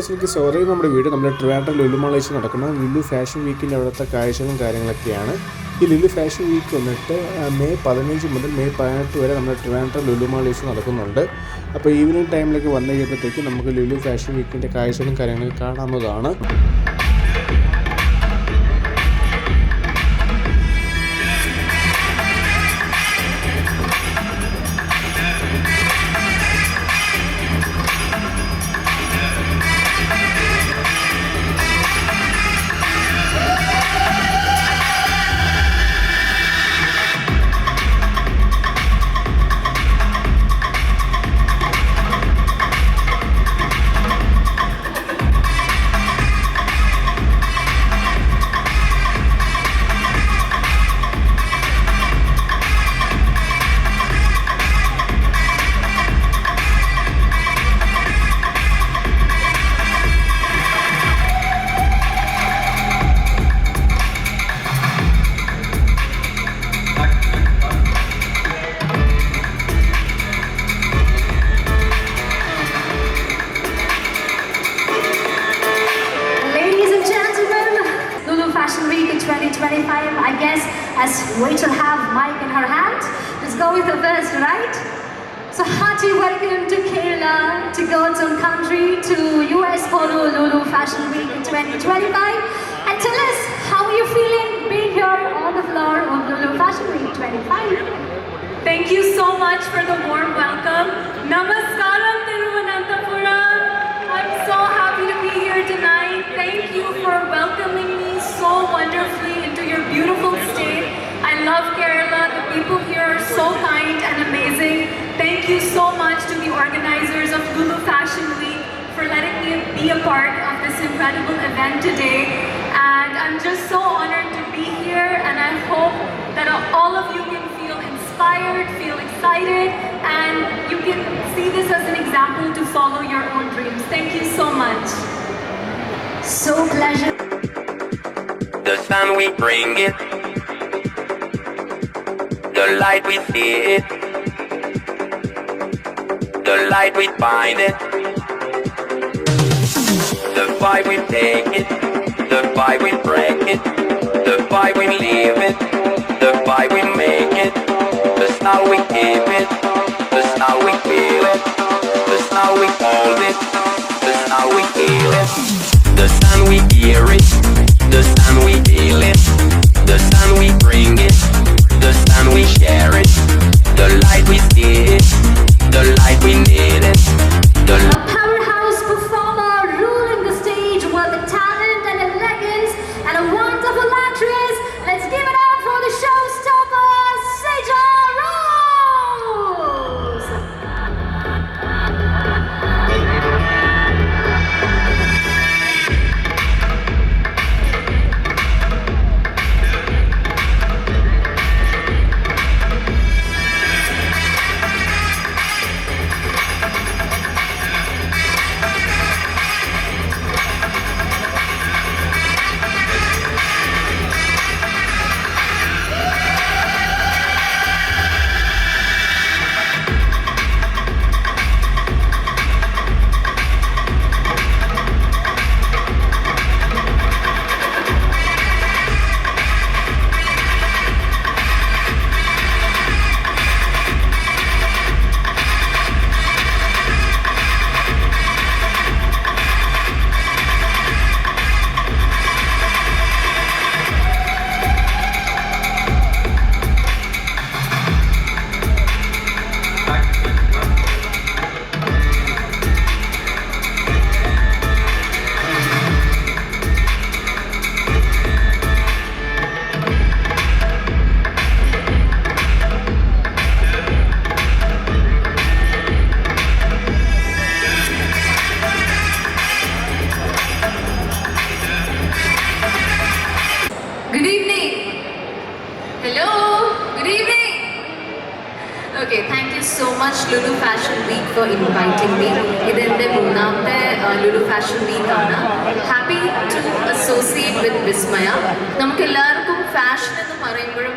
Sorry, നമ്മുടെ വീട് നമ്മുടെ ട്രിവാൻഡ്രം ലുലു മാൾ വെച്ച് നടക്കുന്ന ലുലു ഫാഷൻ വീക്കിൻ്റെ അവിടുത്തെ കാഴ്ചകളും കാര്യങ്ങളൊക്കെയാണ്. ഈ ലുലു ഫാഷൻ വീക്ക് വന്നിട്ട് മെയ് 15 മുതൽ മെയ് 18 വരെ നമ്മുടെ ട്രിവാൻഡ്രം ലുലു മാൾ വെച്ച് നടക്കുന്നുണ്ട്. അപ്പോൾ ഈവനിങ് ടൈമിലേക്ക് വന്നു കഴിയുമ്പോഴത്തേക്കും നമുക്ക് ലുലു ഫാഷൻ വീക്കിൻ്റെ കാഴ്ചകളും കാര്യങ്ങളും കാണാവുന്നതാണ്. I guess as Rachel have mic in her hand, let's go with the first, right? So hearty welcome to Kerala, to God's own country, to US for Lulu Fashion Week 2025. And tell us how are you feeling being here on the floor of Lulu Fashion Week 25. Thank you so much for the warm welcome. Namaskaram Thiruvananthapuram. I'm so happy to be here tonight. Thank you for welcoming me so wonderfully into your beautiful state. I love Kerala. The people here are so kind and amazing. Thank you so much to the organizers of Lulu Fashion Week for letting me be a part of this incredible event today. And I'm just so honored to be here, and I hope that all of you can feel inspired, feel excited, and you can see this as an example to follow your own dreams. Thank you so much. So pleasure. The sun we bring it, the light we see it, the light we find it, the vibe we take it, the vibe we break it, the vibe we leave it, the vibe we make it, that's how we keep it, that's how we feel it, that's how we hold it, that's how we feel it. The sun we hear it, the sun we feel it, the sun we bring it, the sun we share it, the light we see it, the light we need it, the A powerhouse performer ruling the stage with the talent and elegance, and a wonderful actress. Let's give it up for the showstopper, Seja Rose. Good evening. Hello. Good evening. Okay, thank you so much Lulu Fashion Week for inviting me. Idente മൂന്നാമത്തെ Lulu Fashion Week ആണ്. Happy to associate with Vismaya. നമുക്ക് എല്ലാവർക്കും fashion എന്ന് പറയുമ്പോഴും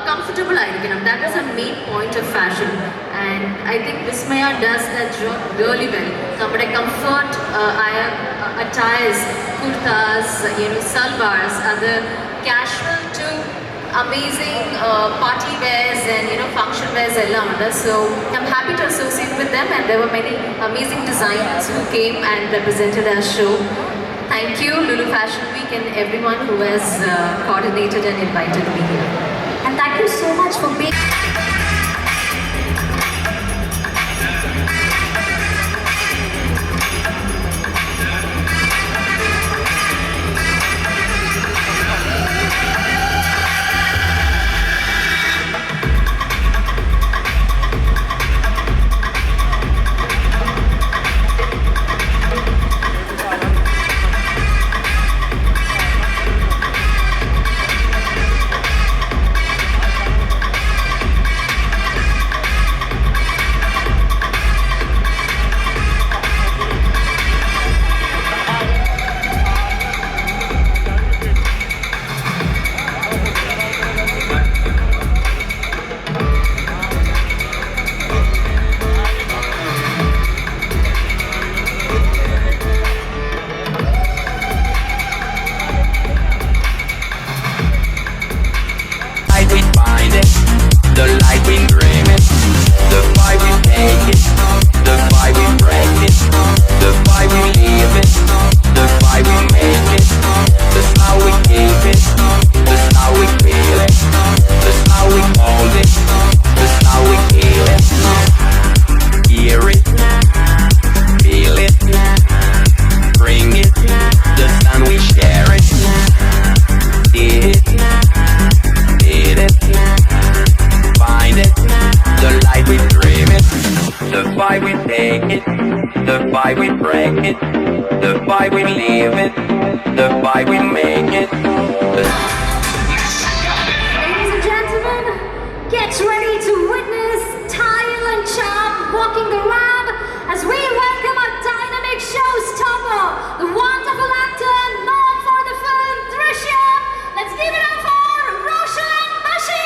comfortable ആയിരിക്കണം. That is a main point of fashion, and I think Vismaya does that job really well. നമ്മുടെ comfort ആയ attires, kurtas, salwars, അത് casual to amazing party wears and function wears എല്ലാം ഉണ്ട്. So I'm happy to associate with them, and there were many amazing designers who came and represented our show. Thank you Lulu Fashion Week and everyone who has coordinated and invited me here. And thank you so much for being walking the ramp as we welcome our dynamic showstopper, the wonderful actor known for the film Drishyam. Let's give it up for Roshan Bashir!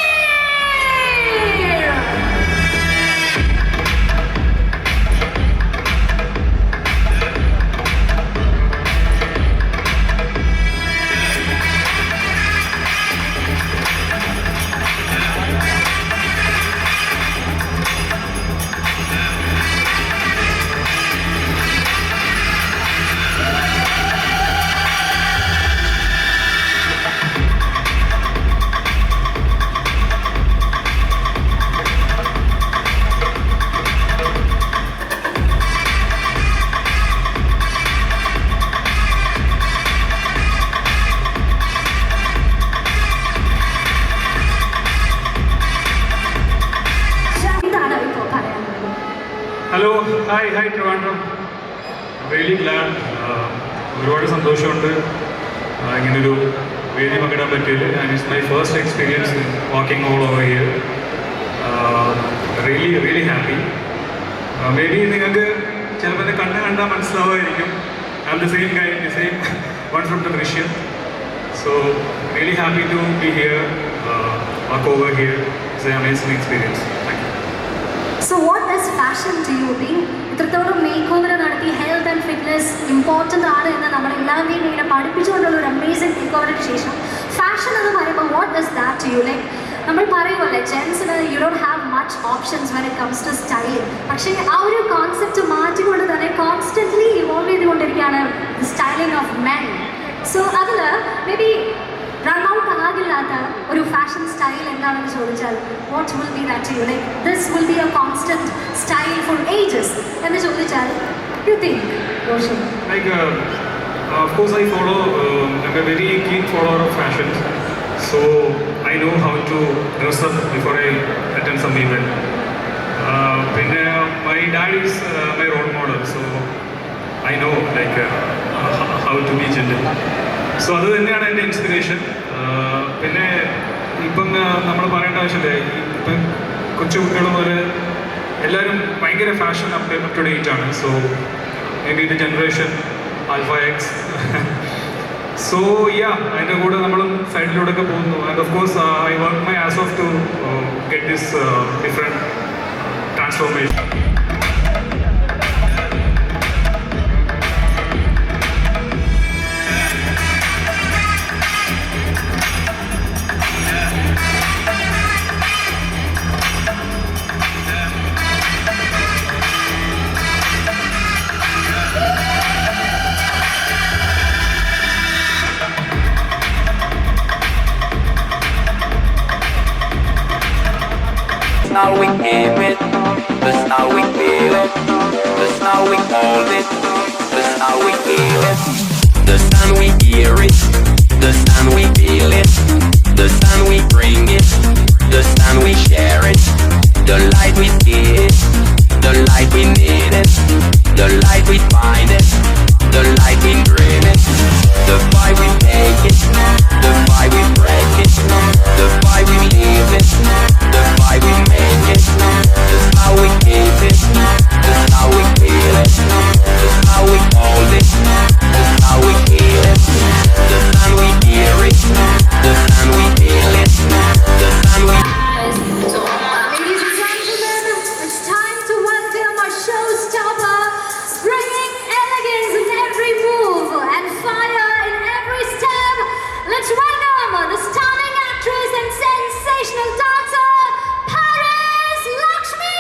Hello, hi Trivandrum. I'm really glad. ഒരുപാട് സന്തോഷമുണ്ട് ഇങ്ങനൊരു വേദി പങ്കിടാൻ പറ്റിയത്. And it's my first experience walking all over here. Really happy. Maybe നിങ്ങൾക്ക് ചിലപ്പോൾ എന്നെ കണ്ടാൽ മനസ്സിലാവുമായിരിക്കും. I am the same guy, the same one from the Drishyam. So really happy to be here, walk over here. It's a amazing experience. Thank you. So what is fashion to you? ഇത്രത്തോളം makeover നടത്തി health and fitness important ആണ് എന്ന് നമ്മളെല്ലാവരെയും ഇങ്ങനെ പഠിപ്പിച്ചുകൊണ്ടുള്ള ഒരു amazing make ഓവറിന് ശേഷം fashion എന്ന് പറയുമ്പോൾ what is that to you? Like നമ്മൾ പറയുമല്ലേ ജെൻസിന് you don't have much options when it comes to styling. പക്ഷേ ആ ഒരു കോൺസെപ്റ്റ് മാറ്റിക്കൊണ്ട് തന്നെ കോൺസ്റ്റൻ്റ്ലി ഇവോൾവ് ചെയ്തുകൊണ്ടിരിക്കുകയാണ് സ്റ്റൈലിംഗ് ഓഫ് മെൻ. സോ അതിൽ മേ ബി റൺ ഔട്ട് ആകില്ലാത്ത ഒരു ഫാഷൻ സ്റ്റൈൽ എന്താണെന്ന് ചോദിച്ചാൽ what will be that you? Like this will be a constant style for ages എന്ന് ചോദിച്ചാൽ you think Roshan? Like, of course, I'm a very keen follower of fashion, so I know how to dress up before I attend some event. My dad is my role model, so I know how to be gentle. So അത് തന്നെയാണ് എൻ്റെ inspiration. പിന്നെ ഇപ്പം നമ്മൾ പറയേണ്ട ആവശ്യമില്ല, ഇപ്പം കൊച്ചു കുട്ടികൾ പോലെ എല്ലാവരും ഭയങ്കര ഫാഷൻ അപ് ടു ഡേറ്റ് ആണ്. So may be the generation alpha X. So അതിൻ്റെ കൂടെ നമ്മളും സൈഡിലൂടെ ഒക്കെ പോകുന്നു. And of course I work my as of two get this different transformation. how we keep it. That's how we feel it. That's how we hold it. That's how we feel it. The sun we hear it. The sun we feel it. The sun we bring it. The sun we share it. The light we see it. The light we need it. The light we find it. The light we dream it. The fight we take it. The fight we break it. The fight we leave it. The fight we make it. That's how we keep it. That's how we feel it. That's how we hold it. That's how we heal it. The sun we hear it. The sun we feel it. The sun we Ladies and gentlemen, it's time to welcome our showstopper, bringing elegance in every move and fire in every step. Let's welcome the stunning actress and sensational dancer, Paris Lakshmi!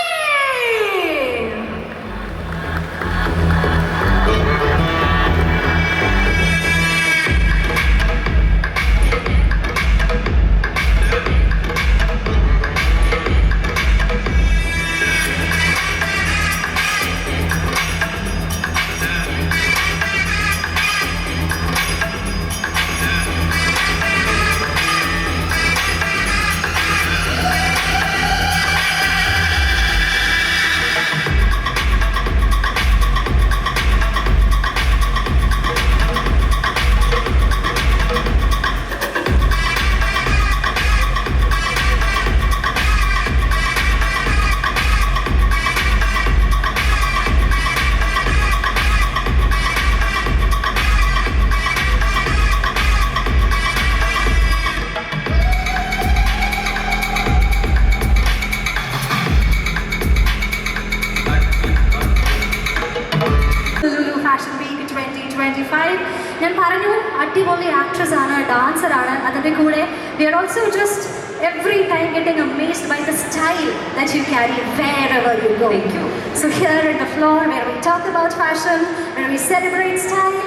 Lulu Fashion Week 2025. ഞാൻ പറഞ്ഞു അടിപൊളി actress ആണ്, dancer ആണ്. അതിൻ്റെ കൂടെ we are also just every time getting amazed by the style that you carry wherever you go. Thank you. So here at the floor where we talk about fashion, where we celebrate style.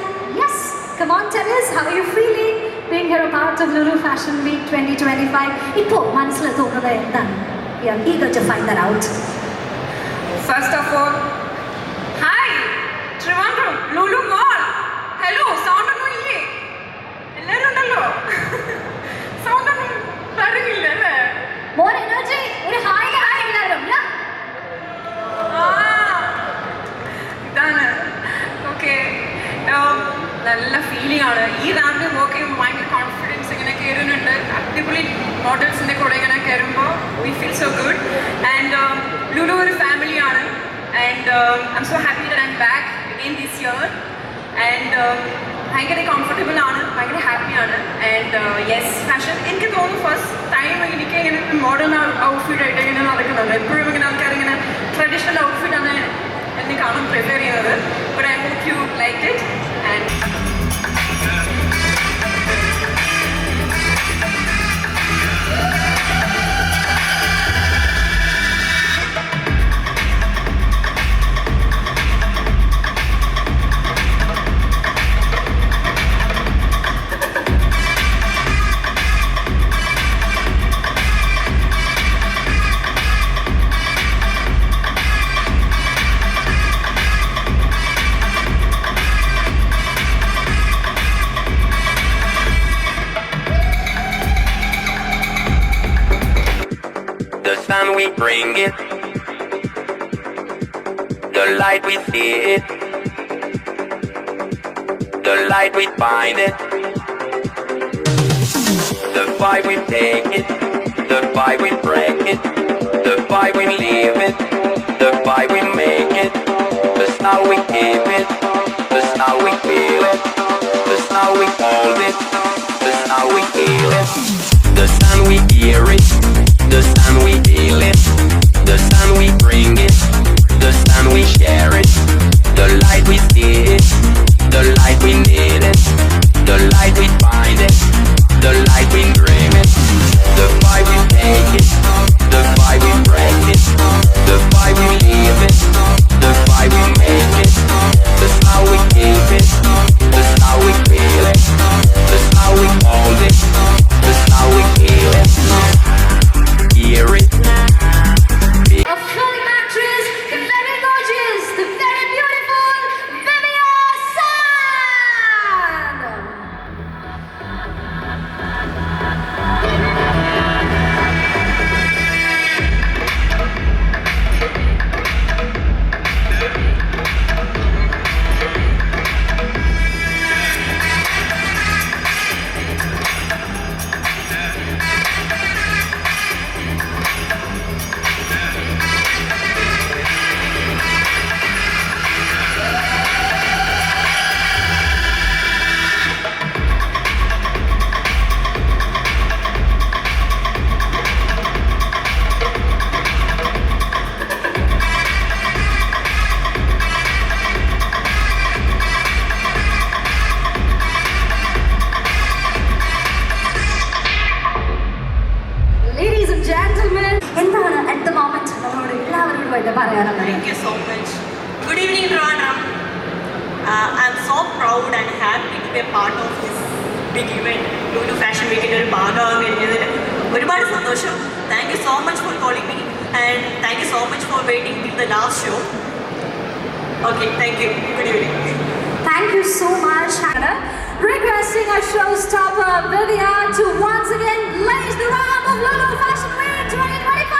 Yes, come on, tell us how are you feeling being here a part of Lulu Fashion Week 2025. ഇപ്പോൾ മനസ്സിൽ തോന്നുന്നത് എന്താണ്? We are eager to find that out. First of all, hi, Trivandrum, Lulu Mall. Hello, sound ഒന്നും ഇല്ലേ? എല്ലാവരും ഉണ്ടല്ലോ. Sound ഒന്നും വരുന്നില്ല അല്ലേ? More energy, ഒരു ഹായ് ഹായ് എല്ലാവരും. ഇതാണ് ഓക്കെ. നല്ല ഫീലിംഗ് ആണ്. ഈ റാമ്പിൽ വർക്ക് ചെയ്യുമ്പോൾ ഭയങ്കര കോൺഫിഡൻസ് ഇങ്ങനെ കയറുന്നുണ്ട്. അടിപൊളി മോഡൽസിൻ്റെ കൂടെ ഇങ്ങനെ കയറുമ്പോൾ we feel so good. And Lulu ഒരു ഫാമിലിയാണ്. And I M so happy that I M back again this year. And ഭയങ്കര കംഫർട്ടബിൾ ആണ്, ഭയങ്കര ഹാപ്പിയാണ്. ആൻഡ് യെസ്, ഫാഷൻ എനിക്ക് തോന്നുന്നു ഫസ്റ്റ് ടൈം എനിക്ക് ഇങ്ങനെ മോഡേൺ ഔട്ട്ഫിറ്റ് ആയിട്ട് ഇങ്ങനെ നടക്കുന്നത്. എപ്പോഴും ഇങ്ങനെ ആൾക്കാർ ഇങ്ങനെ ട്രഡീഷണൽ ഔട്ട്ഫിറ്റ് ആണ് എന്നെ കാണാൻ പ്രിഫർ ചെയ്യുന്നത്. But I hope you like it. And the sun we bring it. The light we see it. The light we find it. The fight we take it. The fight we break it. The fight we leave it. The fight we make it. That's how we keep it. That's how we feel it. That's how we hold it. That's how we feel it. The sun we hear it. The sun we feel it. The sun we bring it. The sun we share it. The light we see it. The light we need it. The light we find it. The light we dream it. The fight we take it. The fight we break it. The fight we leave it. The fight we make it. That's how we keep it. That's how we feel it. That's how we hold it. That's how we feel it. Hear it. to be a part of this big event, Lulu Fashion Week in ഒരു ഭാഗമാകാൻ കഴിഞ്ഞതിൽ ഒരുപാട് സന്തോഷം. Thank you so much for calling me and thank you so much for waiting till the last show. Okay, thank you. Good evening. Thank you so much, Hannah. Requesting a showstopper, Vivian, to once again lace the round of Lulu Fashion Week 2025.